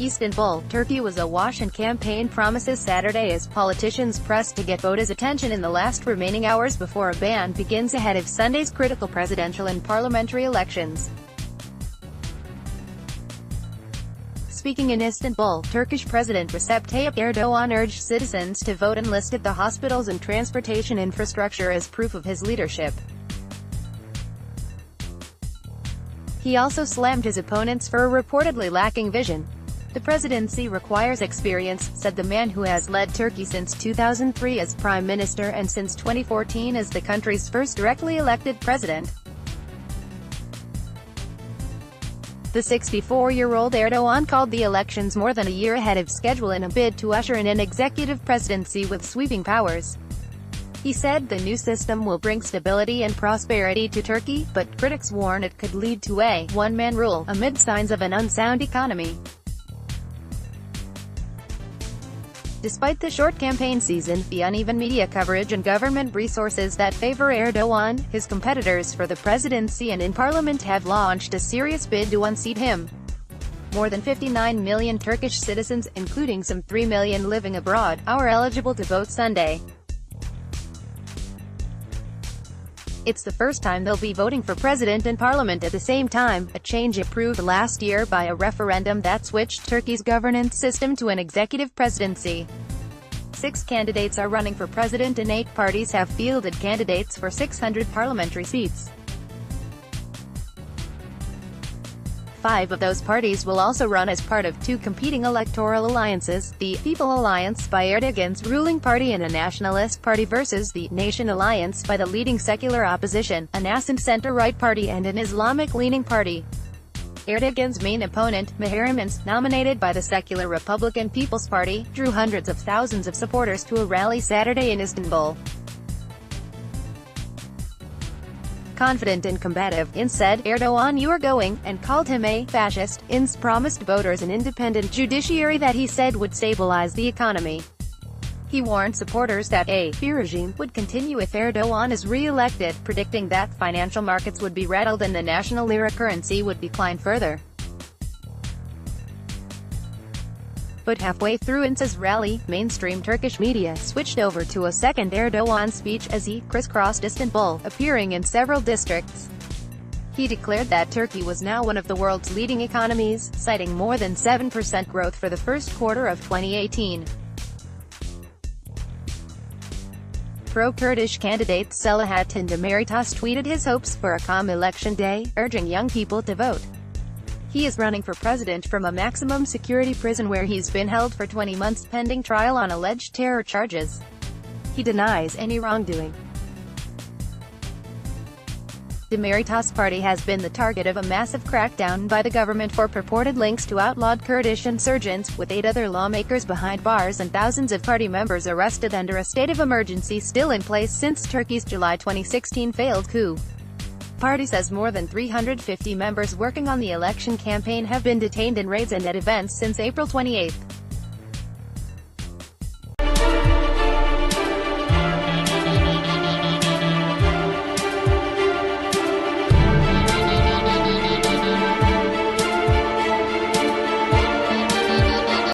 Istanbul, Turkey was awash in campaign promises Saturday as politicians pressed to get voters' attention in the last remaining hours before a ban begins ahead of Sunday's critical presidential and parliamentary elections. Speaking in Istanbul, Turkish President Recep Tayyip Erdogan urged citizens to vote and listed the hospitals and transportation infrastructure as proof of his leadership. He also slammed his opponents for reportedly lacking vision. "The presidency requires experience," said the man who has led Turkey since 2003 as prime minister and since 2014 as the country's first directly elected president. The 64-year-old Erdogan called the elections more than a year ahead of schedule in a bid to usher in an executive presidency with sweeping powers. He said the new system will bring stability and prosperity to Turkey, but critics warn it could lead to a one-man rule, amid signs of an unsound economy. Despite the short campaign season, the uneven media coverage and government resources that favor Erdogan, his competitors for the presidency and in parliament have launched a serious bid to unseat him. More than 59 million Turkish citizens, including some 3 million living abroad, are eligible to vote Sunday. It's the first time they'll be voting for president and parliament at the same time, a change approved last year by a referendum that switched Turkey's governance system to an executive presidency. 6 candidates are running for president and 8 parties have fielded candidates for 600 parliamentary seats. 5 of those parties will also run as part of 2 competing electoral alliances, the People Alliance by Erdogan's ruling party and a nationalist party versus the Nation Alliance by the leading secular opposition, a nascent center-right party and an Islamic-leaning party. Erdogan's main opponent, Mahiremans, nominated by the secular Republican People's Party, drew hundreds of thousands of supporters to a rally Saturday in Istanbul. Confident and combative, In said, "Erdogan, you are going," and called him a fascist. Ince promised voters an independent judiciary that he said would stabilize the economy. He warned supporters that a fear regime would continue if Erdogan is re-elected, predicting that financial markets would be rattled and the national lira currency would decline further. But halfway through Ince's rally, mainstream Turkish media switched over to a second Erdogan speech as he crisscrossed Istanbul, appearing in several districts. He declared that Turkey was now one of the world's leading economies, citing more than 7% growth for the first quarter of 2018. Pro-Kurdish candidate Selahattin Demirtas tweeted his hopes for a calm election day, urging young people to vote. He is running for president from a maximum security prison where he's been held for 20 months pending trial on alleged terror charges. He denies any wrongdoing. Demirtas' party has been the target of a massive crackdown by the government for purported links to outlawed Kurdish insurgents, with 8 other lawmakers behind bars and thousands of party members arrested under a state of emergency still in place since Turkey's July 2016 failed coup. Party says more than 350 members working on the election campaign have been detained in raids and at events since April 28.